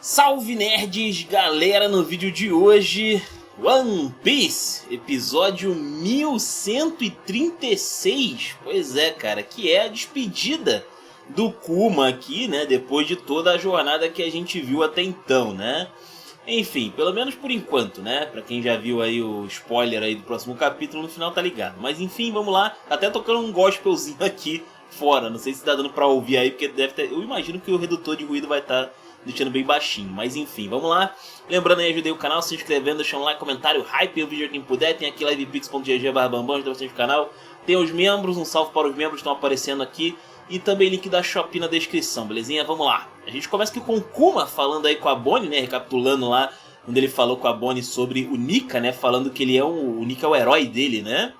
Salve nerds, galera, no vídeo de hoje, One Piece, episódio 1136, pois é cara, que é a despedida do Kuma aqui, né, depois de toda a jornada que a gente viu até então, né. Enfim, pelo menos por enquanto, né, pra quem já viu aí o spoiler aí do próximo capítulo, no final tá ligado. Mas enfim, vamos lá, até tocando um gospelzinho aqui fora, não sei se tá dando pra ouvir aí, porque deve ter, eu imagino que o redutor de ruído vai estar deixando bem baixinho, mas enfim, vamos lá. Lembrando aí, ajudei o canal se inscrevendo, deixando um like, comentário, hype o vídeo quem puder. Tem aqui livepix.gg/bambam, ajuda bastante o canal. Tem os membros, um salve para os membros que estão aparecendo aqui. E também link da Shopee na descrição, belezinha? Vamos lá. A gente começa aqui com o Kuma falando aí com a Bonnie, né? Recapitulando lá, quando ele falou com a Bonnie sobre o Nika, né? Falando que ele é o Nika é o herói dele, né?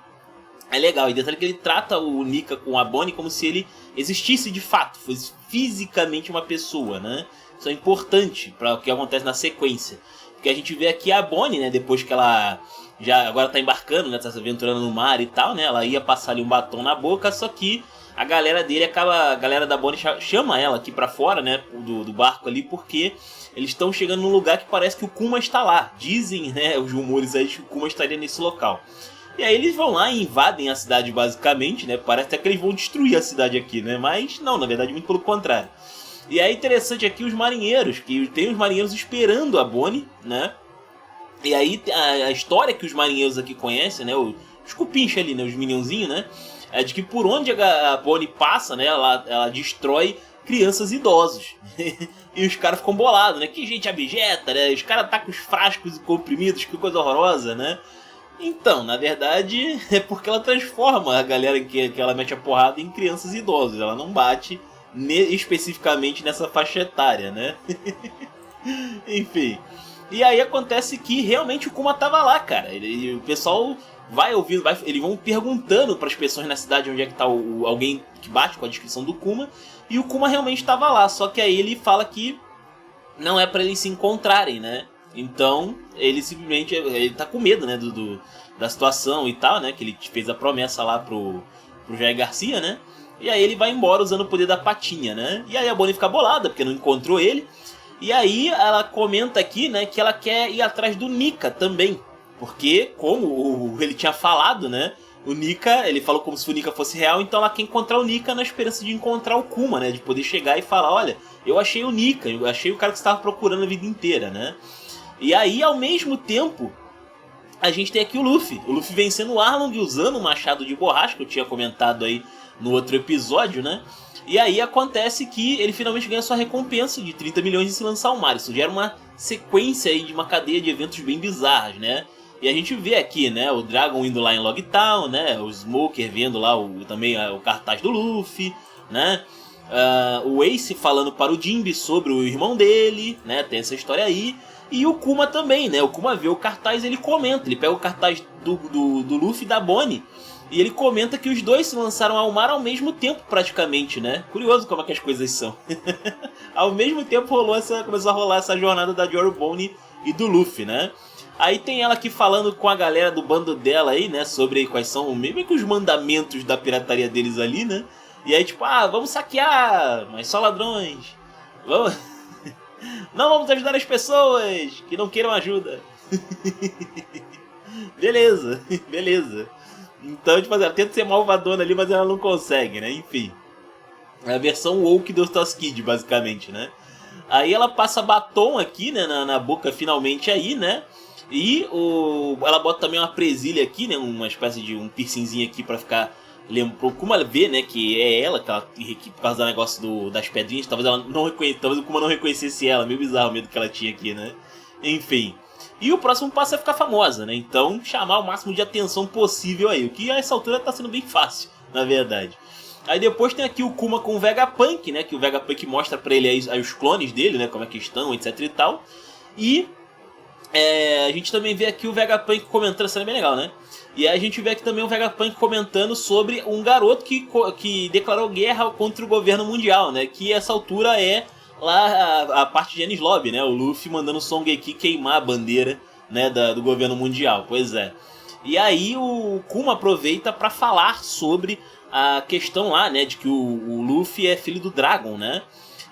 É legal, e detalhe que ele trata o Nika com a Bonnie como se ele existisse de fato, fosse fisicamente uma pessoa, né? Isso é importante para o que acontece na sequência. Porque a gente vê aqui a Bonnie, né? Depois que ela já agora tá embarcando, né? Tá se aventurando no mar e tal, né? Ela ia passar ali um batom na boca, só que a galera dele acaba... A galera da Bonnie chama ela aqui pra fora, né? Do barco ali, porque eles estão chegando num lugar que parece que o Kuma está lá. Dizem, né? Os rumores aí de que o Kuma estaria nesse local. E aí eles vão lá e invadem a cidade basicamente, né? Parece até que eles vão destruir a cidade aqui, né? Mas não, na verdade muito pelo contrário. E é interessante aqui os marinheiros, que tem os marinheiros esperando a Bonnie, né? E aí a história que os marinheiros aqui conhecem, né? Os cupinchos ali, né? Os minionzinhos, né? É de que por onde a Bonnie passa, né? Ela destrói crianças e idosos. E os caras ficam bolados, né? Que gente abjeta, né? Os caras tá com os frascos e comprimidos, que coisa horrorosa, né? Então, na verdade, é porque ela transforma a galera que ela mete a porrada em crianças e idosos. Ela não bate especificamente nessa faixa etária, né? Enfim. E aí acontece que realmente o Kuma tava lá, cara. O pessoal vai ouvindo, eles vão perguntando para as pessoas na cidade onde é que tá alguém que bate com a descrição do Kuma. E o Kuma realmente tava lá, só que aí ele fala que não é para eles se encontrarem, né? Então, ele simplesmente ele tá com medo, né, da situação e tal, né? Que ele fez a promessa lá pro Jair Garcia, né? E aí ele vai embora usando o poder da patinha, né? E aí a Bonnie fica bolada, porque não encontrou ele. E aí ela comenta aqui, né, que ela quer ir atrás do Nika também. Porque, como ele tinha falado, né? O Nika, ele falou como se o Nika fosse real, então ela quer encontrar o Nika na esperança de encontrar o Kuma, né? De poder chegar e falar, olha, eu achei o Nika, eu achei o cara que você estava procurando a vida inteira, né? E aí, ao mesmo tempo, a gente tem aqui o Luffy. O Luffy vencendo o Arlong usando o machado de borracha, que eu tinha comentado aí no outro episódio, né? E aí acontece que ele finalmente ganha sua recompensa de 30 milhões de se lançar ao mar. Isso gera uma sequência aí de uma cadeia de eventos bem bizarras, né? E a gente vê aqui, né, o Dragon indo lá em Logtown, né? O Smoker vendo lá também o cartaz do Luffy, né? O Ace falando para o Jinbe sobre o irmão dele, né? Tem essa história aí. E o Kuma também, né? O Kuma vê o cartaz e ele comenta. Ele pega o cartaz do Luffy e da Bonnie. E ele comenta que os dois se lançaram ao mar ao mesmo tempo, praticamente, né? Curioso como é que as coisas são. Ao mesmo tempo começou a rolar essa jornada da Jory Bonnie e do Luffy, né? Aí tem ela aqui falando com a galera do bando dela aí, né? Sobre quais são meio que os mandamentos da pirataria deles ali, né? E aí tipo, vamos saquear, mas só ladrões. Vamos... Não vamos ajudar as pessoas que não queiram ajuda. Beleza, beleza. Então, tipo, ela tenta ser malvadona ali, mas ela não consegue, né? Enfim. É a versão woke do Toskid, basicamente, né? Aí ela passa batom aqui, né? Na boca, finalmente, aí, né? E ela bota também uma presilha aqui, né? Uma espécie de um piercingzinho aqui pra ficar... Pro Kuma ver, né? Que é ela, que por causa do negócio das pedrinhas. Talvez o Kuma não reconhecesse ela. Meio bizarro o medo que ela tinha aqui, né? Enfim... E o próximo passo é ficar famosa, né? Então, chamar o máximo de atenção possível aí. O que a essa altura tá sendo bem fácil, na verdade. Aí depois tem aqui o Kuma com o Vegapunk, né? Que o Vegapunk mostra pra ele aí os clones dele, né? Como é que estão, etc e tal. E a gente também vê aqui o Vegapunk comentando, essa é bem legal, né? E aí a gente vê aqui também o Vegapunk comentando sobre um garoto que declarou guerra contra o governo mundial, né? Que a essa altura é... lá a parte de Enies Lobby, né? O Luffy mandando o Songeki queimar a bandeira, né, do governo mundial, pois é. E aí o Kuma aproveita para falar sobre a questão lá, né, de que o Luffy é filho do Dragon, né?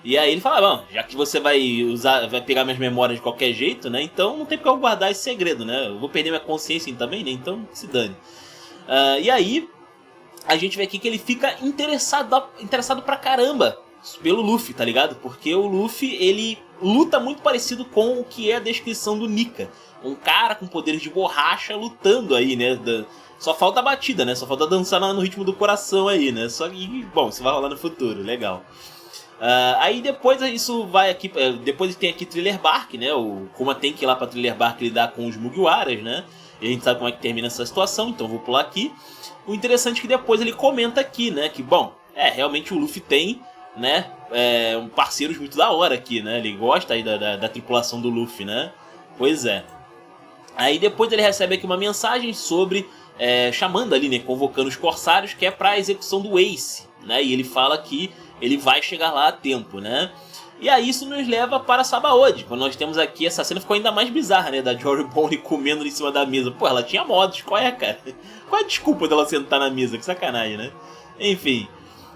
E aí ele fala, bom, já que você vai pegar minhas memórias de qualquer jeito, né? Então não tem porque eu guardar esse segredo, né? Eu vou perder minha consciência também, né? Então se dane. E aí a gente vê aqui que ele fica interessado pra caramba pelo Luffy, tá ligado? Porque o Luffy, ele luta muito parecido com o que é a descrição do Nika. Um cara com poderes de borracha lutando aí, né? Só falta a batida, né? Só falta dançar no ritmo do coração aí, né? Só que, bom, isso vai rolar no futuro, legal. Aí depois isso vai aqui, depois tem aqui Thriller Bark, né? O Kuma tem que ir lá pra Thriller Bark lidar com os Mugiwaras, né? E a gente sabe como é que termina essa situação, então eu vou pular aqui. O interessante é que depois ele comenta aqui, né? Que, bom, realmente o Luffy tem, né? Parceiros muito da hora aqui, né? Ele gosta aí da tripulação do Luffy, né? Pois é. Aí depois ele recebe aqui uma mensagem sobre, chamando ali, né? Convocando os corsários, que é pra execução do Ace, né? E ele fala que ele vai chegar lá a tempo, né? E aí isso nos leva para Sabaody, quando nós temos aqui, essa cena ficou ainda mais bizarra, né? Da Jory Bonnie comendo em cima da mesa. Pô, ela tinha modos, qual é, cara? Qual é a desculpa dela sentar na mesa? Que sacanagem, né? Enfim.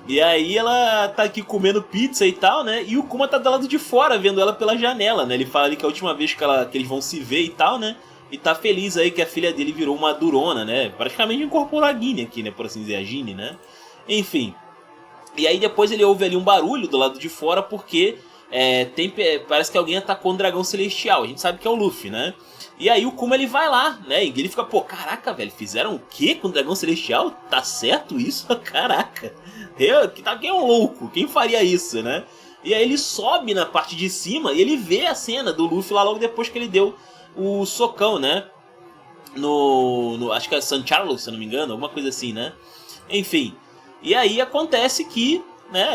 E aí ela tá aqui comendo pizza e tal, né? E o Kuma tá do lado de fora, vendo ela pela janela, né? Ele fala ali que é a última vez que eles vão se ver e tal, né? E tá feliz aí que a filha dele virou uma durona, né? Praticamente incorporou a Guine aqui, né? Por assim dizer, a Gine, né? Enfim. E aí depois ele ouve ali um barulho do lado de fora porque parece que alguém atacou um dragão celestial. A gente sabe que é o Luffy, né? E aí o Kuma ele vai lá, né? E ele fica, pô, caraca, velho, fizeram o quê com o dragão celestial? Tá certo isso? Caraca. Quem é um louco? Quem faria isso, né? E aí ele sobe na parte de cima e ele vê a cena do Luffy lá logo depois que ele deu o socão, né? Acho que é San Carlos, se eu não me engano, alguma coisa assim, né? Enfim. E aí acontece que, né,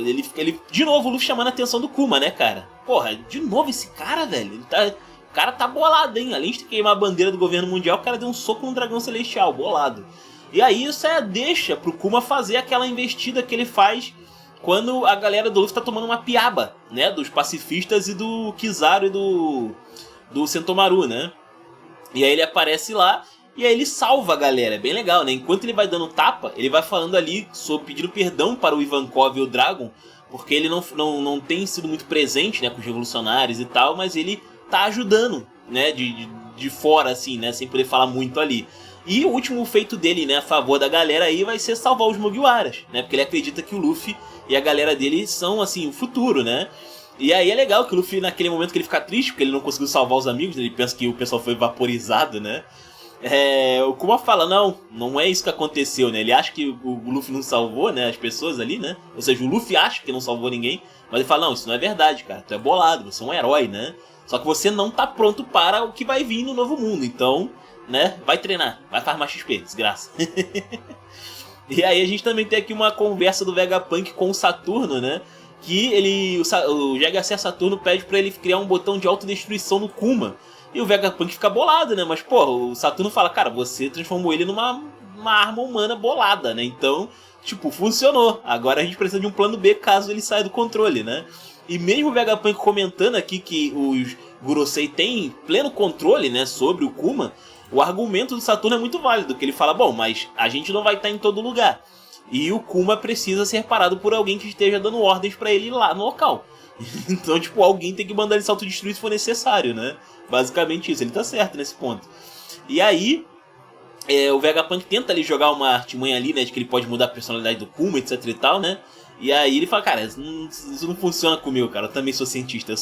ele de novo o Luffy chamando a atenção do Kuma, né, cara? Porra, de novo esse cara, velho. O cara tá bolado, hein? Além de queimar a bandeira do governo mundial, o cara deu um soco no dragão celestial, bolado. E aí isso deixa pro Kuma fazer aquela investida que ele faz quando a galera do Luffy tá tomando uma piaba, né? Dos pacifistas e do Kizaru e do Sentomaru, né? E aí ele aparece lá e aí ele salva a galera, é bem legal, né? Enquanto ele vai dando tapa, ele vai falando ali, pedindo perdão para o Ivankov e o Dragon, porque ele não tem sido muito presente, né, com os revolucionários e tal, mas ele tá ajudando, né, de fora, assim, né, sem poder falar muito ali. E o último feito dele, né, a favor da galera aí vai ser salvar os Mugiwaras, né, porque ele acredita que o Luffy e a galera dele são, assim, o futuro, né. E aí é legal que o Luffy, naquele momento que ele fica triste, porque ele não conseguiu salvar os amigos, ele pensa que o pessoal foi vaporizado, né. O Kuma fala, não é isso que aconteceu, né? Ele acha que o Luffy não salvou, né, as pessoas ali, né? Ou seja, o Luffy acha que não salvou ninguém, mas ele fala, não, isso não é verdade, cara. Tu é bolado, você é um herói, né? Só que você não tá pronto para o que vai vir no novo mundo, então, né, vai treinar, vai farmar XP, desgraça. E aí a gente também tem aqui uma conversa do Vegapunk com o Saturno, né? Que o GHC Saturno pede pra ele criar um botão de autodestruição no Kuma. E o Vegapunk fica bolado, né? Mas, pô, o Saturno fala, cara, você transformou ele numa arma humana bolada, né? Então, tipo, funcionou. Agora a gente precisa de um plano B caso ele saia do controle, né? E mesmo o Vegapunk comentando aqui que os Gorosei têm pleno controle, né, sobre o Kuma, o argumento do Saturno é muito válido, que ele fala, bom, mas a gente não vai estar em todo lugar. E o Kuma precisa ser parado por alguém que esteja dando ordens pra ele lá no local. Então, tipo, alguém tem que mandar ele se autodestruir se for necessário, né? Basicamente isso, ele tá certo nesse ponto. E aí, o Vegapunk tenta ali jogar uma artimanha ali, né? De que ele pode mudar a personalidade do Kuma, etc e tal, né? E aí ele fala, cara, isso não funciona comigo, cara. Eu também sou cientista, eu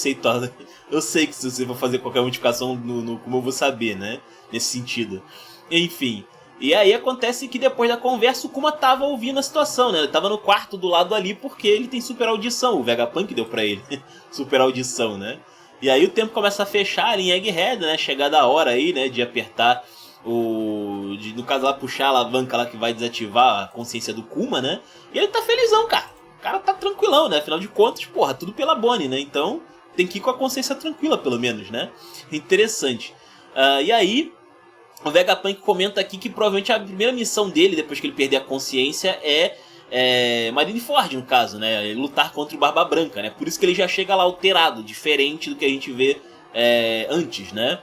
sei que se você for fazer qualquer modificação no Kuma eu vou saber, né? Nesse sentido. Enfim. E aí acontece que depois da conversa o Kuma tava ouvindo a situação, né? Ele tava no quarto do lado ali porque ele tem super audição. O Vegapunk deu pra ele super audição, né? E aí o tempo começa a fechar em Egghead, né? Chegada a hora aí, né? De apertar no caso lá, puxar a alavanca lá que vai desativar a consciência do Kuma, né? E ele tá felizão, cara. O cara tá tranquilão, né? Afinal de contas, porra, tudo pela Bonnie, né? Então tem que ir com a consciência tranquila, pelo menos, né? Interessante. E aí o Vegapunk comenta aqui que provavelmente a primeira missão dele, depois que ele perder a consciência, é Marineford, no caso, né? Lutar contra o Barba Branca, né? Por isso que ele já chega lá alterado, diferente do que a gente vê antes, né?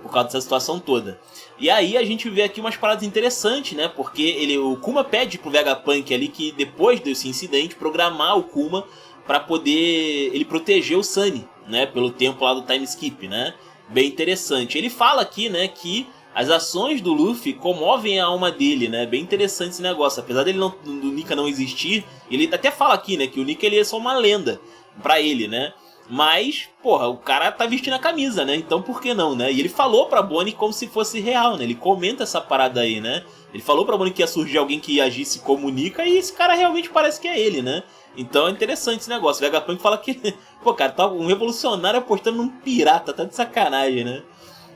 Por causa dessa situação toda. E aí a gente vê aqui umas paradas interessantes, né? Porque o Kuma pede pro Vegapunk ali que depois desse incidente programar o Kuma para poder ele proteger o Sunny, né, pelo tempo lá do time skip, né? Bem interessante. Ele fala aqui, né, que as ações do Luffy comovem a alma dele, né? Bem interessante esse negócio. Apesar dele do Nika não existir, ele até fala aqui, né, que o Nika ele é só uma lenda pra ele, né? Mas, porra, o cara tá vestindo a camisa, né? Então por que não, né? E ele falou pra Bonnie como se fosse real, né? Ele comenta essa parada aí, né? Ele falou pra Bonnie que ia surgir alguém que agisse como Nika e esse cara realmente parece que é ele, né? Então é interessante esse negócio. O Vegapunk fala que, pô, cara, tá um revolucionário apostando num pirata, tá de sacanagem, né?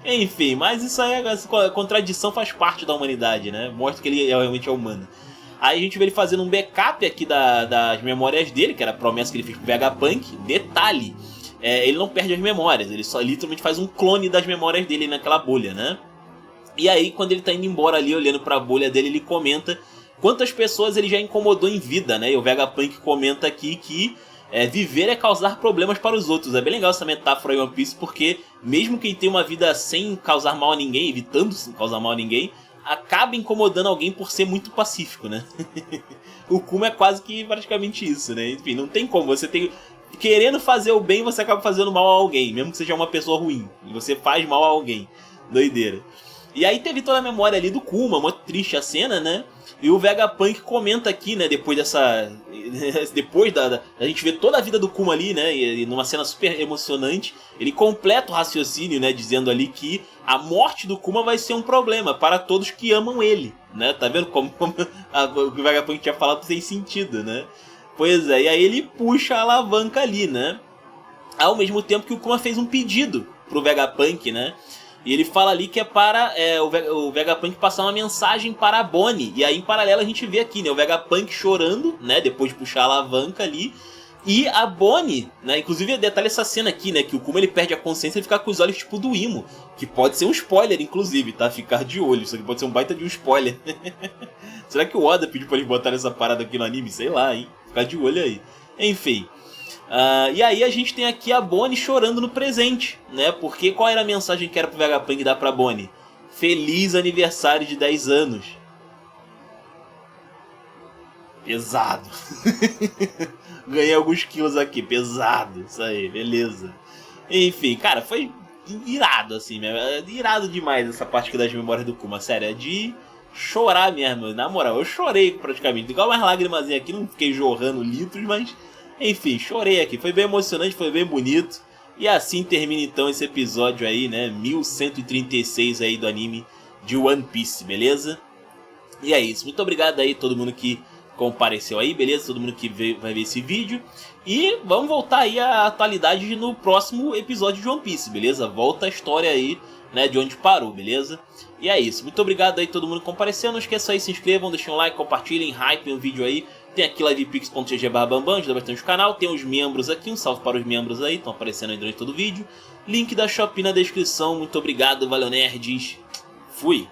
Enfim, mas isso aí, a contradição faz parte da humanidade, né? Mostra que ele realmente é humano. Aí a gente vê ele fazendo um backup aqui das memórias dele, que era a promessa que ele fez pro Vegapunk. Detalhe, ele não perde as memórias, ele só literalmente faz um clone das memórias dele naquela bolha, né? E aí, quando ele tá indo embora ali, olhando pra bolha dele, ele comenta quantas pessoas ele já incomodou em vida, né? E o Vegapunk comenta aqui que viver é causar problemas para os outros. É bem legal essa metáfora em One Piece, porque mesmo quem tem uma vida sem causar mal a ninguém, evitando causar mal a ninguém, acaba incomodando alguém por ser muito pacífico, né? O Kuma é quase que praticamente isso, né? Enfim, não tem como. Você tem... Querendo fazer o bem, você acaba fazendo mal a alguém, mesmo que seja uma pessoa ruim. E você faz mal a alguém. Doideira. E aí teve toda a memória ali do Kuma, muito triste a cena, né? E o Vegapunk comenta aqui, né, depois dessa... depois da gente ver toda a vida do Kuma ali, né, e numa cena super emocionante, ele completa o raciocínio, né, dizendo ali que a morte do Kuma vai ser um problema para todos que amam ele, né? Tá vendo como o Vegapunk tinha falado sem sentido, né? Pois é, e aí ele puxa a alavanca ali, né? Ao mesmo tempo que o Kuma fez um pedido pro Vegapunk, né? E ele fala ali que é para o Vegapunk passar uma mensagem para a Bonnie. E aí, em paralelo, a gente vê aqui, né, o Vegapunk chorando, né, depois de puxar a alavanca ali. E a Bonnie, né, inclusive detalhe essa cena aqui, né, que o Kuma ele perde a consciência e fica com os olhos tipo do Imo. Que pode ser um spoiler, inclusive, tá? Ficar de olho, isso aqui pode ser um baita de um spoiler. Será que o Oda pediu pra eles botarem essa parada aqui no anime? Sei lá, hein? Ficar de olho aí. Enfim... e aí a gente tem aqui a Bonnie chorando no presente, né? Porque qual era a mensagem que era pro Vegapunk dar pra Bonnie? Feliz aniversário de 10 anos. Pesado. Ganhei alguns quilos aqui, pesado. Isso aí, beleza. Enfim, cara, foi irado assim mesmo. Irado demais essa parte aqui das memórias do Kuma. Sério, é de chorar mesmo. Na moral, eu chorei praticamente. Igual umas lágrimas aqui, não fiquei jorrando litros, mas... Enfim, chorei aqui, foi bem emocionante, foi bem bonito. E assim termina então esse episódio aí, né, 1136 aí do anime de One Piece, beleza? E é isso, muito obrigado aí todo mundo que compareceu aí, beleza? Todo mundo que vai ver esse vídeo. E vamos voltar aí à atualidade no próximo episódio de One Piece, beleza? Volta a história aí, né, de onde parou, beleza? E é isso, muito obrigado aí todo mundo que compareceu. Não esqueça aí, se inscrevam, deixem um like, compartilhem, hypem o vídeo aí. Tem aqui livepix.gg/bambam, ajuda bastante o canal. Tem os membros aqui, um salve para os membros aí, estão aparecendo aí durante todo o vídeo. Link da Shopee na descrição. Muito obrigado, valeu nerds. Fui!